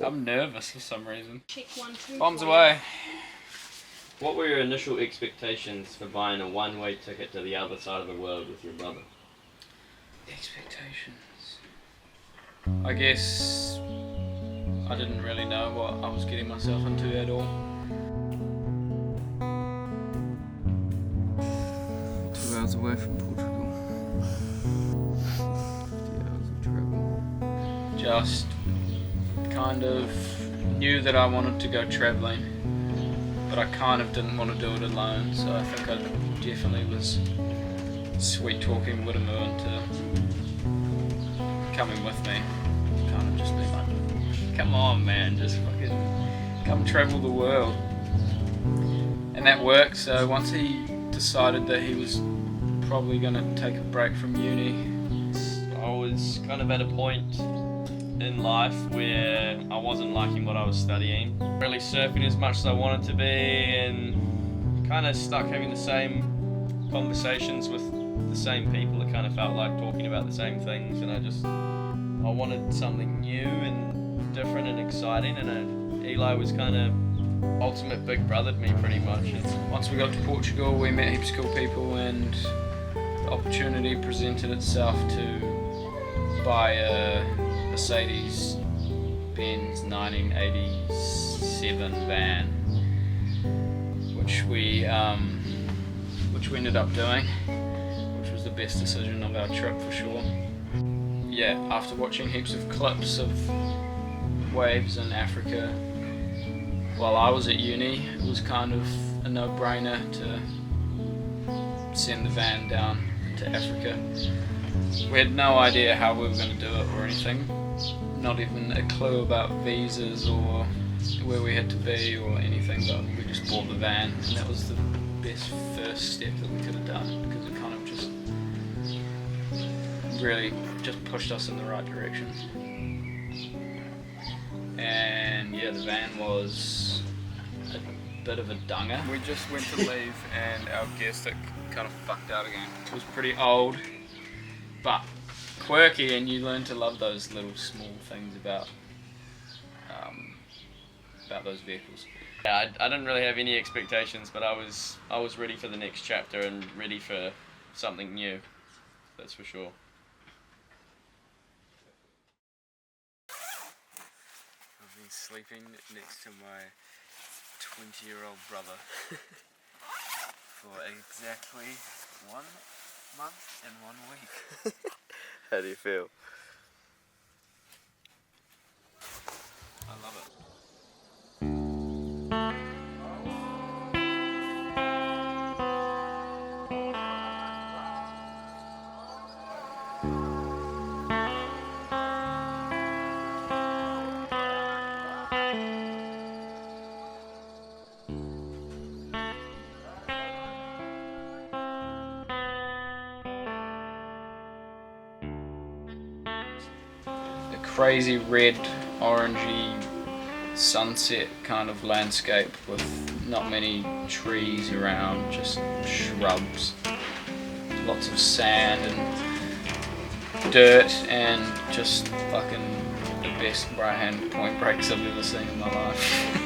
I'm nervous for some reason. Check 1, 2. Bombs away. What were your initial expectations for buying a one-way ticket to the other side of the world with your brother? Expectations. I guess I didn't really know what I was getting myself into at all. 2 hours away from Portugal. 50 hours of travel. Just kind of knew that I wanted to go travelling, but I kind of didn't want to do it alone, so I think I definitely was sweet talking Whittemore into coming with me. Kind of just being like, come on man, just fucking come travel the world. And that worked, so once he decided that he was probably going to take a break from uni, I was kind of at a point in life where I wasn't liking what I was studying. Really surfing as much as I wanted to be, and kind of stuck having the same conversations with the same people. It kind of felt like talking about the same things, and I wanted something new and different and exciting, and Eli was kind of ultimate big brother to me pretty much. Once we got to Portugal, we met heaps of cool people, and the opportunity presented itself to buy a Mercedes-Benz 1987 van, which we ended up doing, which was the best decision of our trip for sure. Yeah, after watching heaps of clips of waves in Africa while I was at uni, it was kind of a no-brainer to send the van down to Africa. We had no idea how we were going to do it or anything, not even a clue about visas or where we had to be or anything, but we just bought the van, and that was the best first step that we could have done, because it kind of just really just pushed us in the right direction. And yeah, the van was a bit of a dunger. We just went to leave and our gear stick kind of fucked out again. It was pretty old, but quirky, and you learn to love those little small things about those vehicles. Yeah, I didn't really have any expectations, but I was ready for the next chapter and ready for something new. That's for sure. I've been sleeping next to my 20-year-old brother for exactly 1 month and 1 week. How do you feel? I love it. Crazy red, orangey sunset kind of landscape with not many trees around, just shrubs, lots of sand and dirt, and just fucking the best right hand point breaks I've ever seen in my life.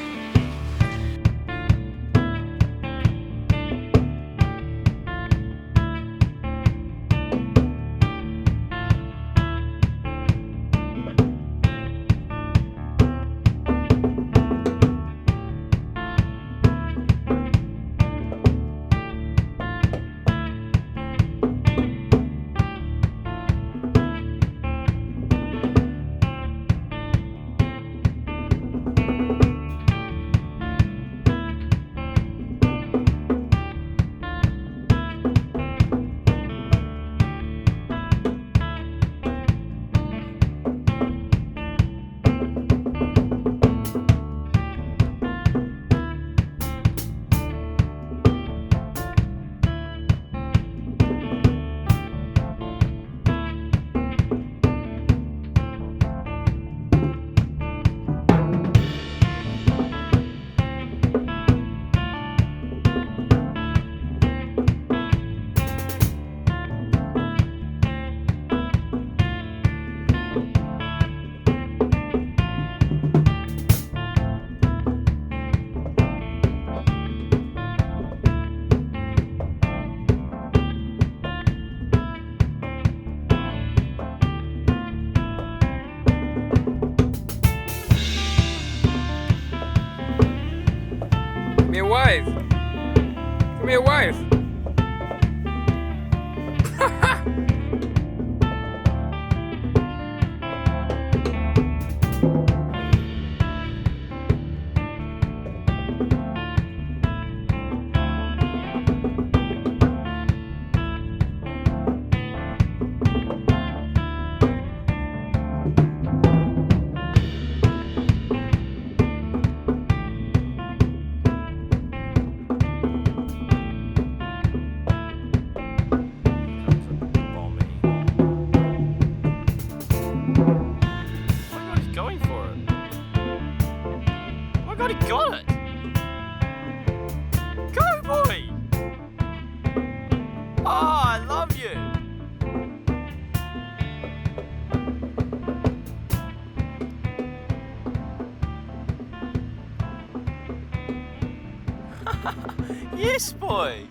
this, boy?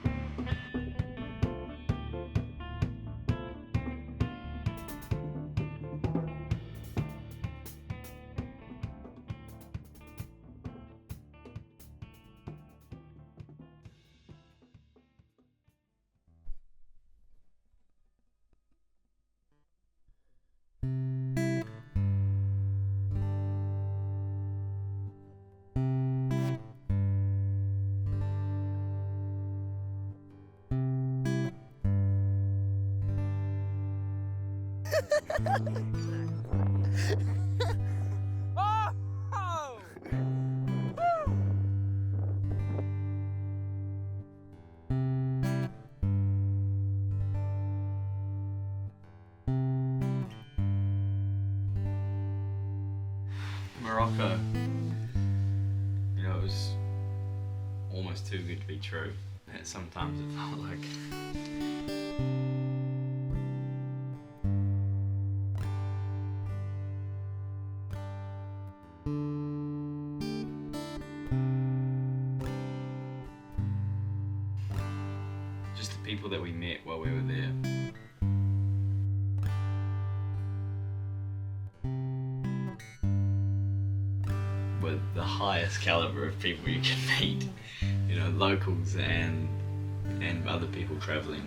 Morocco. You know, it was almost too good to be true. And sometimes it felt like. Just the people that we met while we were there. With the highest caliber of people you can meet, you know, locals and other people traveling.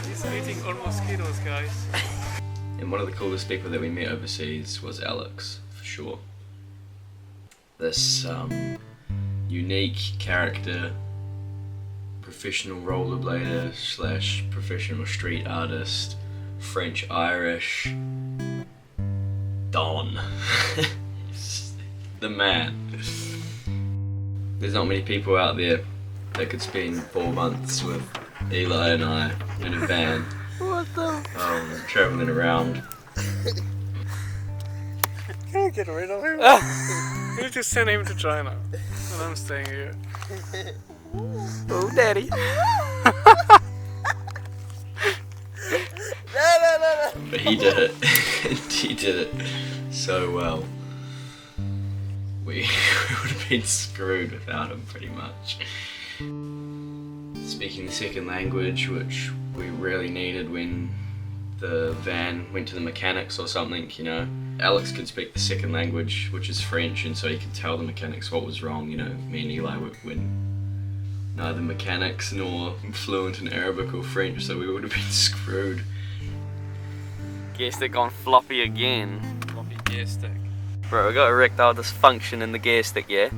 He's eating all mosquitoes, guys. And one of the coolest people that we met overseas was Alex, for sure. This unique character, professional rollerblader slash professional street artist, French-Irish, Don. The man. There's not many people out there that could spend 4 months with Eli and I in a van. What the? Traveling around. Can we get rid of him? We need to send him to China. And I'm staying here. Oh, daddy. But he did it. He did it so well. We would have been screwed without him, pretty much. Speaking the second language, which we really needed when the van went to the mechanics or something, you know. Alex could speak the second language, which is French, and so he could tell the mechanics what was wrong, you know. Me and Eli were neither mechanics nor fluent in Arabic or French, so we would have been screwed. Gear stick gone floppy again. Floppy gear stick. Bro, we got erectile dysfunction in the gear stick, yeah?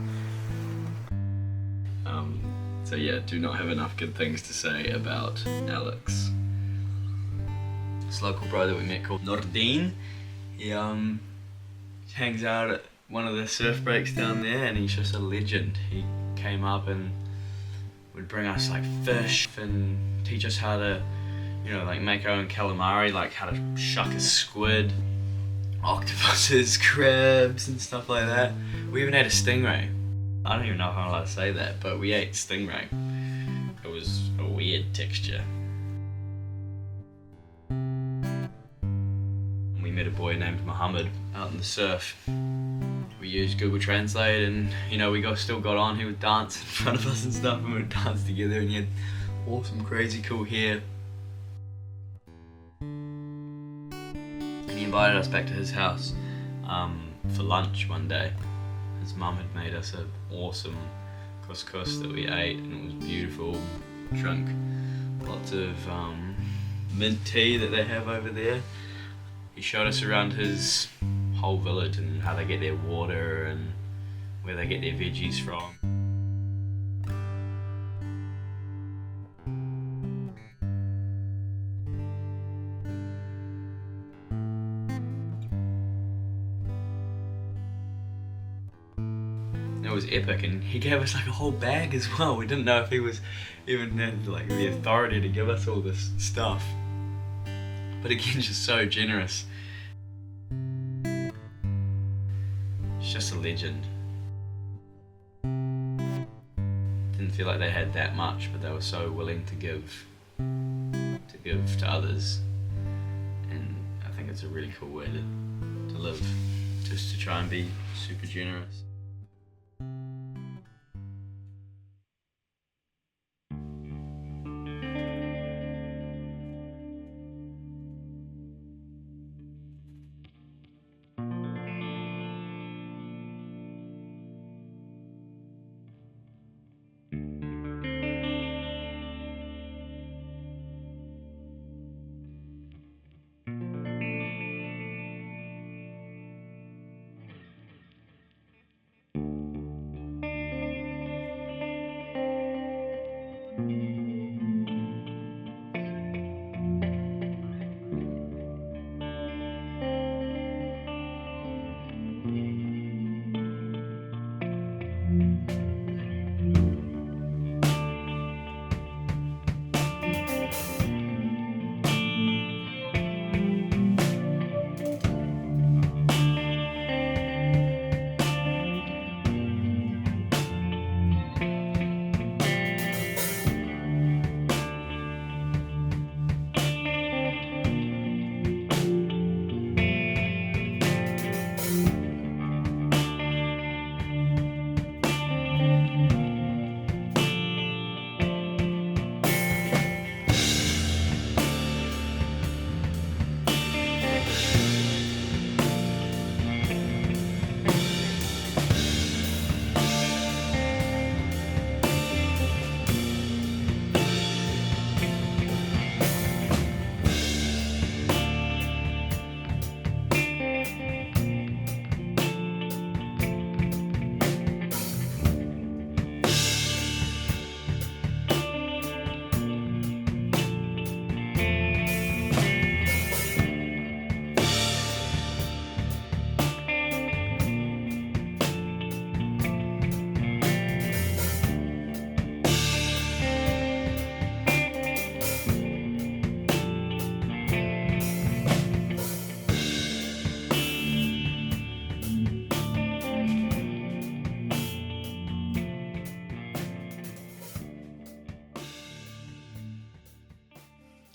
So yeah, do not have enough good things to say about Alex. This local bro that we met called Nordine, he hangs out at one of the surf breaks down there, and he's just a legend. He came up and would bring us like fish and teach us how to, you know, like make our own calamari, like how to shuck a squid, octopuses, crabs and stuff like that. We even had a stingray. I don't even know if I'm allowed to say that, but we ate stingray. It was a weird texture. We met a boy named Muhammad out in the surf. We used Google Translate, and you know, we still got on. He would dance in front of us and stuff, and we would dance together, and he had awesome, crazy, cool hair. And he invited us back to his house for lunch one day. His mum had made us an awesome couscous that we ate, and it was beautiful. Drunk lots of mint tea that they have over there. He showed us around his whole village and how they get their water and where they get their veggies from. It was epic, and he gave us like a whole bag as well. We didn't know if he was even had like the authority to give us all this stuff. But again, just so generous. It's just a legend. Didn't feel like they had that much, but they were so willing to give to others. And I think it's a really cool way to live, just to try and be super generous.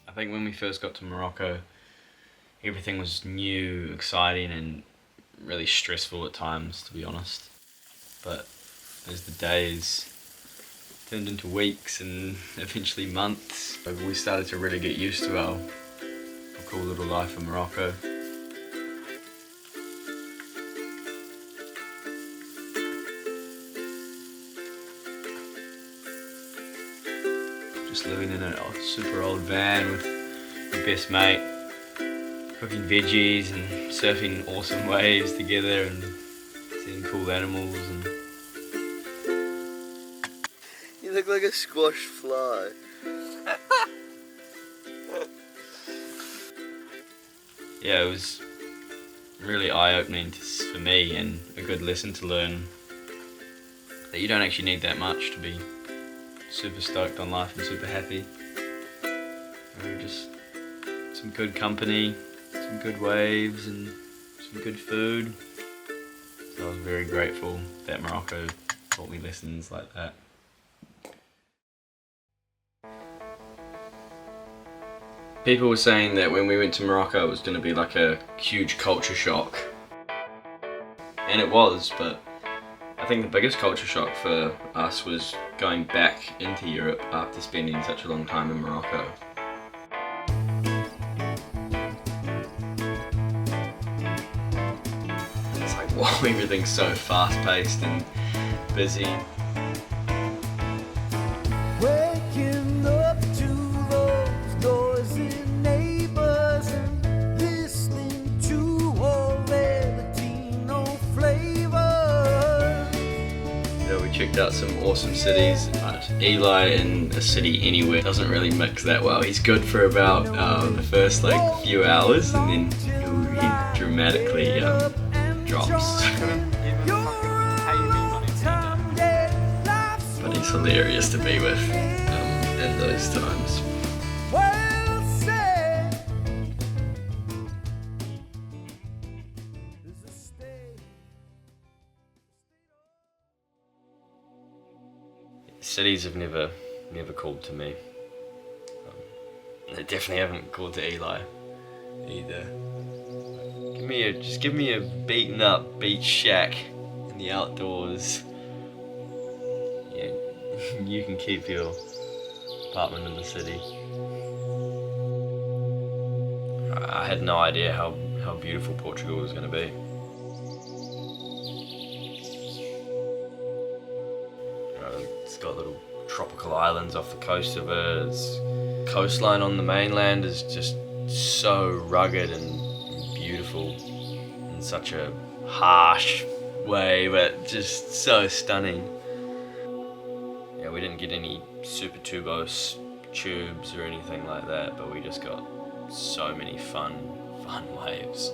I think when we first got to Morocco, everything was new, exciting, and really stressful at times, to be honest. But as the days turned into weeks and eventually months, we started to really get used to our cool little life in Morocco. Just living in a super old van with your best mate, cooking veggies and surfing awesome waves together and seeing cool animals. And You look like a squash fly. yeah, it was really eye-opening for me, and a good lesson to learn that you don't actually need that much to be super stoked on life and super happy. Just some good company, some good waves, and some good food. So I was very grateful that Morocco taught me lessons like that. People were saying that when we went to Morocco it was going to be like a huge culture shock. And it was, but I think the biggest culture shock for us was going back into Europe after spending such a long time in Morocco. It's like, wow, everything's so fast-paced and busy. Waking up to those noisy neighbors and listening to all their Latino flavors. You know, we checked out some awesome cities, but Eli in a city anywhere doesn't really mix that well. He's good for about the first like few hours, and then he dramatically drops. But he's hilarious to be with in those times. Cities have never called to me. They definitely haven't called to Eli either. Just give me a beaten up beach shack in the outdoors. Yeah, you can keep your apartment in the city. I had no idea how beautiful Portugal was going to be. It's got little tropical islands off the coast of it. Its coastline on the mainland is just so rugged and beautiful in such a harsh way, but just so stunning. Yeah, we didn't get any super tubos tubes or anything like that, but we just got so many fun waves.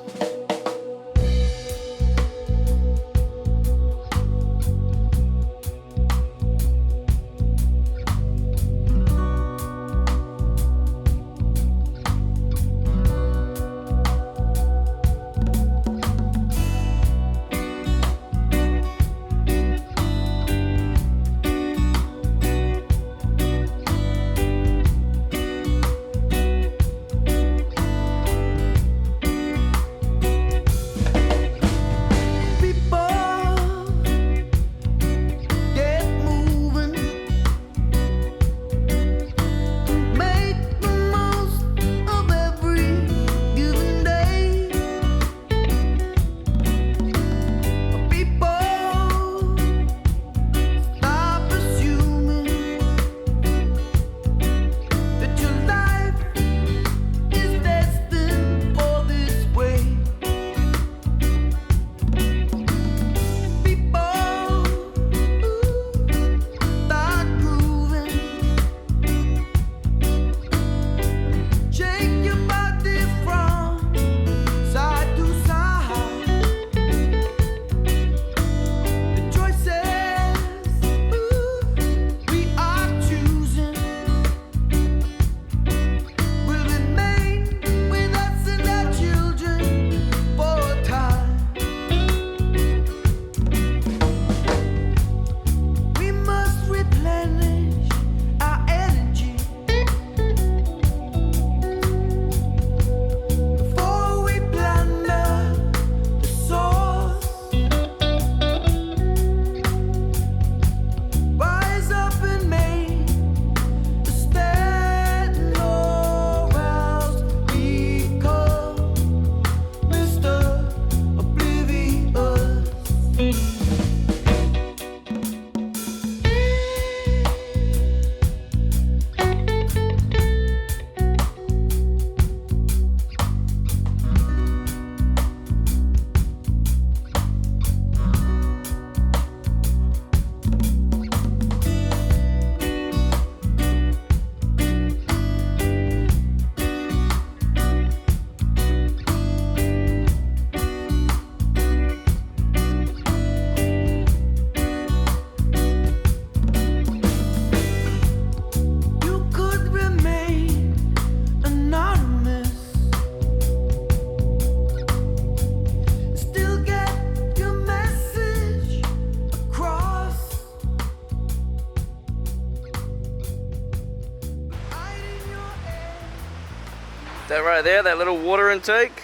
That right there, that little water intake,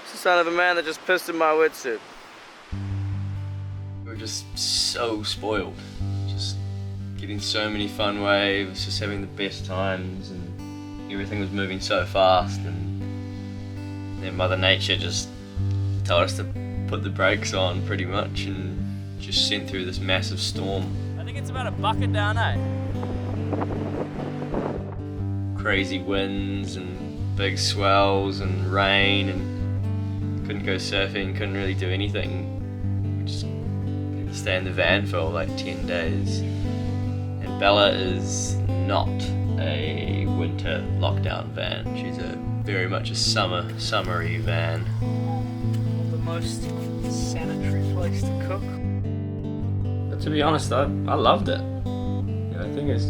it's the sign of a man that just pissed in my wetsuit. We were just so spoiled, just getting so many fun waves, just having the best times, and everything was moving so fast, and then Mother Nature just told us to put the brakes on pretty much and just sent through this massive storm. I think it's about a bucket down, eh? Crazy winds and big swells and rain, and couldn't go surfing, couldn't really do anything. We just had to stay in the van for like 10 days. And Bella is not a winter lockdown van. She's very much a summery van. The most sanitary place to cook. But to be honest, I loved it. I think it's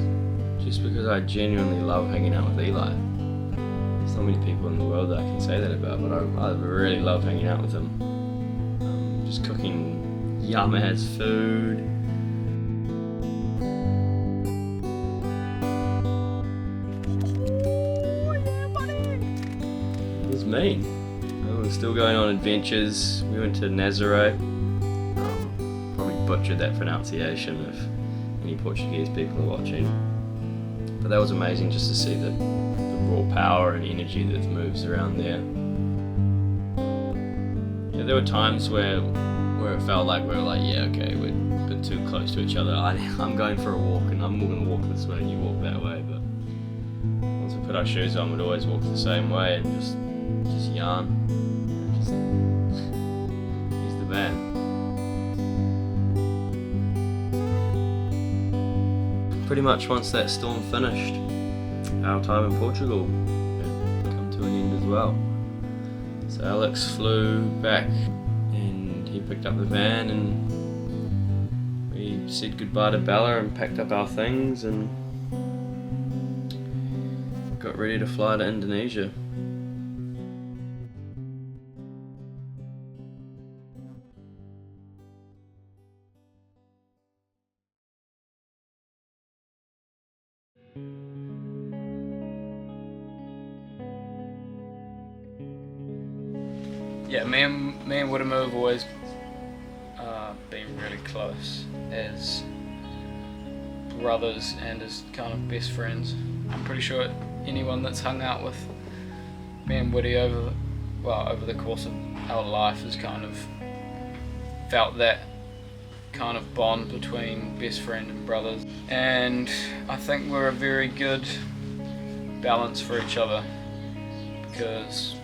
just because I genuinely love hanging out with Eli. There's not many people in the world that I can say that about, but I really love hanging out with him. Just cooking yum-ass food. It was mean. It was still going on adventures. We went to Nazaré. Probably butchered that pronunciation if any Portuguese people are watching. But that was amazing just to see the raw power and energy that moves around there. Yeah, there were times where it felt like we were like, yeah, okay, we're a bit too close to each other. I'm going for a walk and I'm going to walk this way and you walk that way. But once we put our shoes on, we'd always walk the same way and just yarn. Just, he's the man. Pretty much once that storm finished, our time in Portugal had come to an end as well. So Alex flew back and he picked up the van and we said goodbye to Bella and packed up our things and got ready to fly to Indonesia. Yeah, me and Wiramu have always been really close as brothers and as kind of best friends. I'm pretty sure anyone that's hung out with me and Woody over the course of our life has kind of felt that kind of bond between best friend and brothers. And I think we're a very good balance for each other, because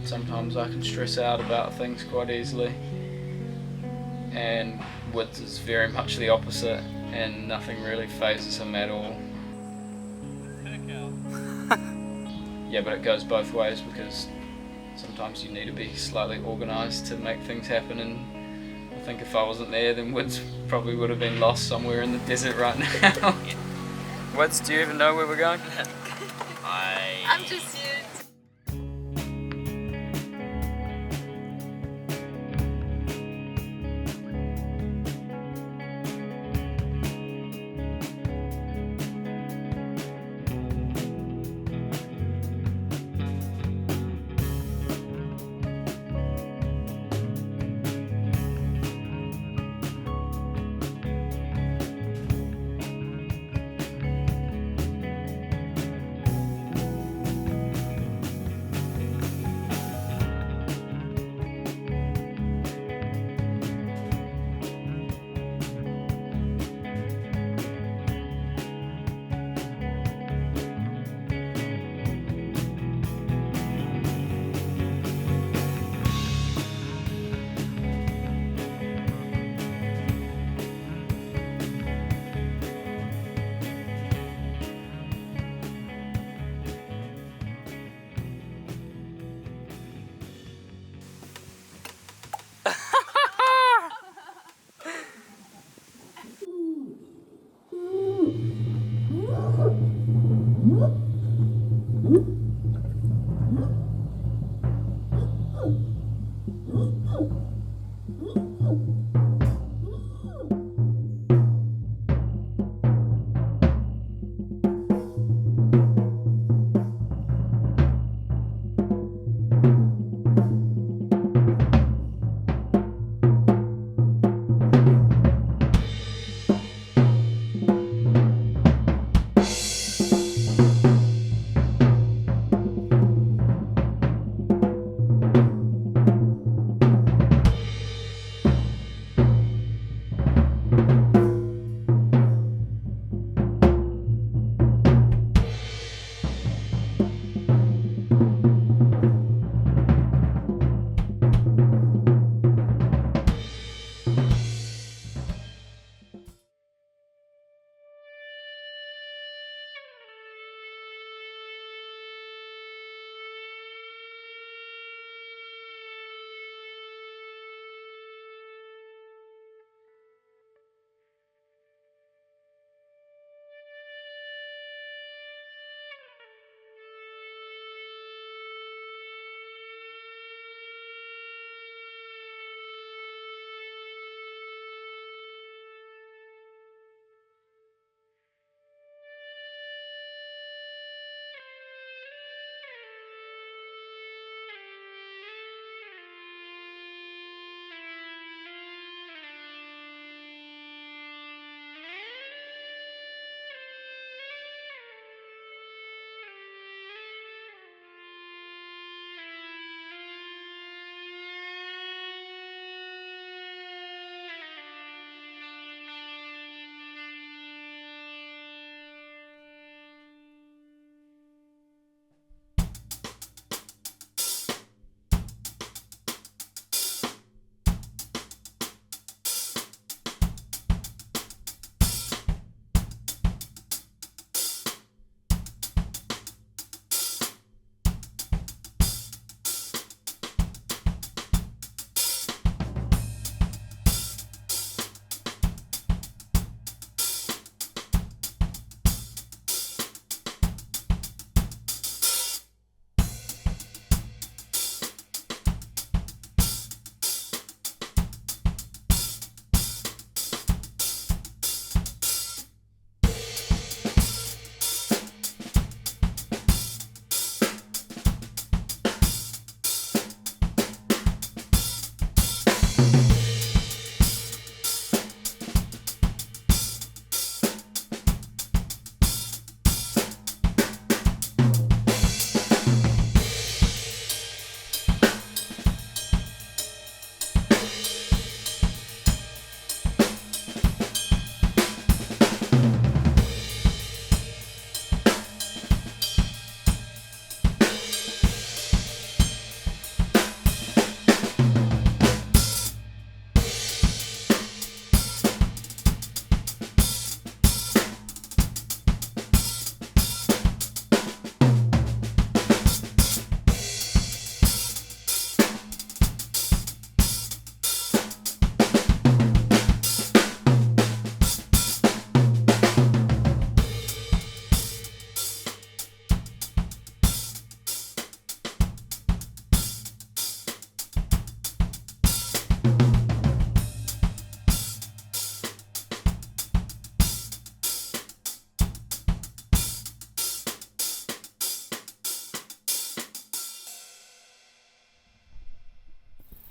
sometimes I can stress out about things quite easily, and Woods is very much the opposite, and nothing really phases him at all. Yeah, but it goes both ways, because sometimes you need to be slightly organised to make things happen, and I think if I wasn't there, then Woods probably would have been lost somewhere in the desert right now. Woods, do you even know where we're going? I'm just here.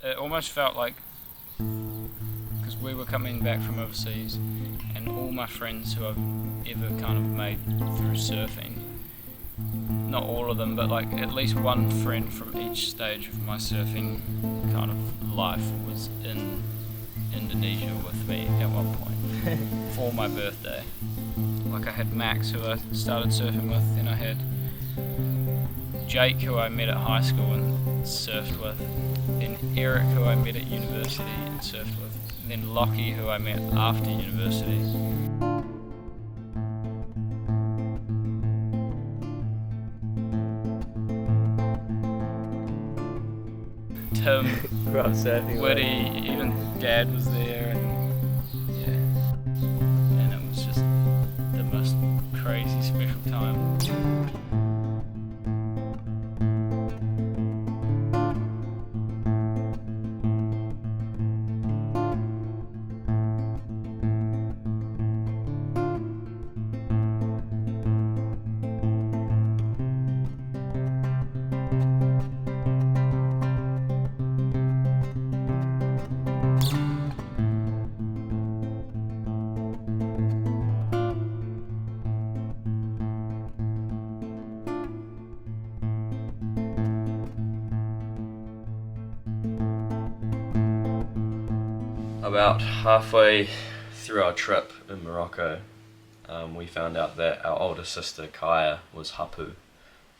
it almost felt like, because we were coming back from overseas, and all my friends who I've ever kind of made through surfing, not all of them, but like at least one friend from each stage of my surfing kind of life was in Indonesia with me at one point for my birthday. Like I had Max, who I started surfing with, then I had Jake, who I met at high school and surfed with, then Eric, who I met at university and surfed with, and then Lockie, who I met after university. Tim, Woody, even Dad was there, and yeah, and it was just the most crazy special time. About halfway through our trip in Morocco, we found out that our older sister Kaya was hapu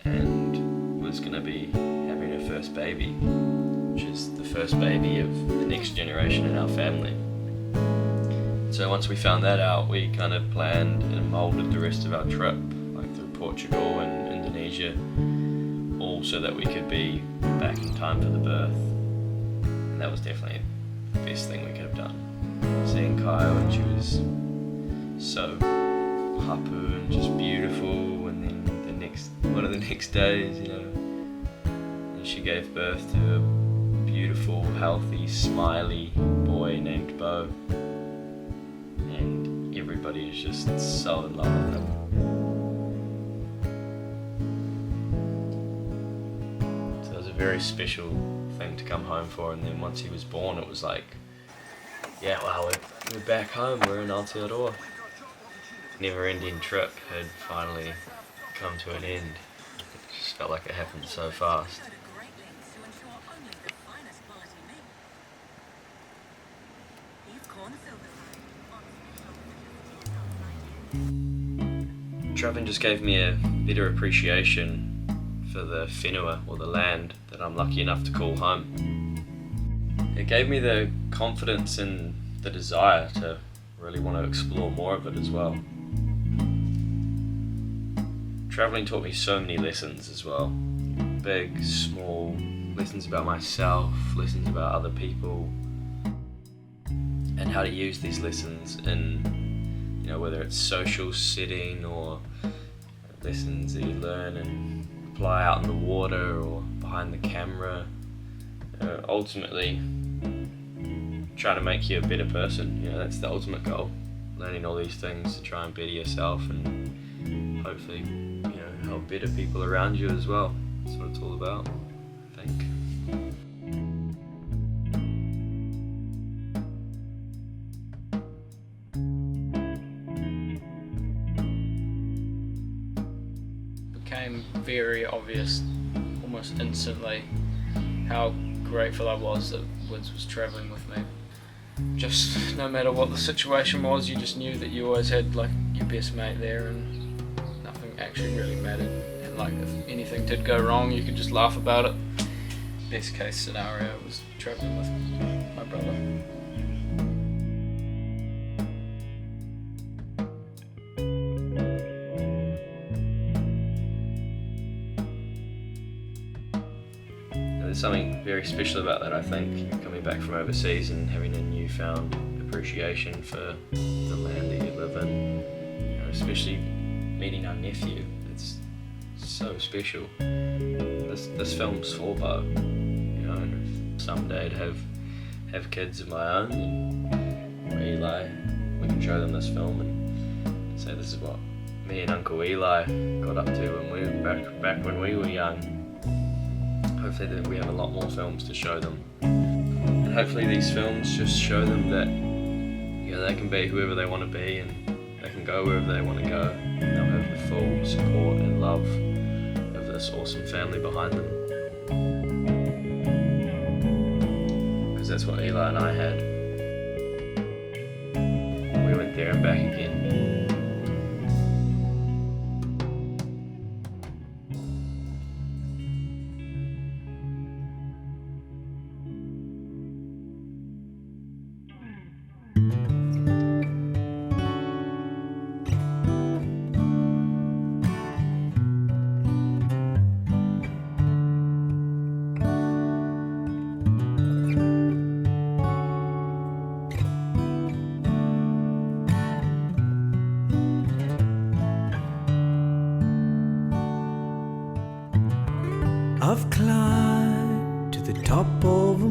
and was going to be having her first baby, which is the first baby of the next generation in our family. So once we found that out, we kind of planned and moulded the rest of our trip, like through Portugal and Indonesia, all so that we could be back in time for the birth. And that was definitely the best thing we could have done. Seeing Kaya when she was so hapu and just beautiful, and then one of the next days, you know, and she gave birth to a beautiful, healthy, smiley boy named Bo, and everybody is just so in love with him. So it was a very special thing to come home for, and then once he was born, it was like, yeah, wow, we're back home, we're in Aotearoa. Never-ending trip had finally come to an end. It just felt like it happened so fast. Travelling just gave me a better appreciation for the whenua, or the land, that I'm lucky enough to call home. It gave me the confidence and the desire to really want to explore more of it as well. Travelling taught me so many lessons as well. Big, small, lessons about myself, lessons about other people, and how to use these lessons in, you know, whether it's social setting or lessons that you learn and apply out in the water or behind the camera. Ultimately, trying to make you a better person. You know, that's the ultimate goal. Learning all these things to try and better yourself and hopefully, you know, help better people around you as well. That's what it's all about, I think. Became very obvious almost instantly how grateful I was that Woods was travelling with me. Just no matter what the situation was, you just knew that you always had like your best mate there, and nothing actually really mattered. And like if anything did go wrong, you could just laugh about it. Best case scenario was travelling with my brother. There's something very special about that, I think, coming back from overseas and having a newfound appreciation for the land that you live in, you know, especially meeting our nephew. It's so special. This film's for Bo, you know, and if someday to have kids of my own, and Eli, we can show them this film and say this is what me and Uncle Eli got up to when we were back when we were young. Hopefully that we have a lot more films to show them. And hopefully these films just show them that, you know, they can be whoever they want to be and they can go wherever they want to go. And they'll have the full support and love of this awesome family behind them. Because that's what Eli and I had. We went there and back again. I've climbed to the top of a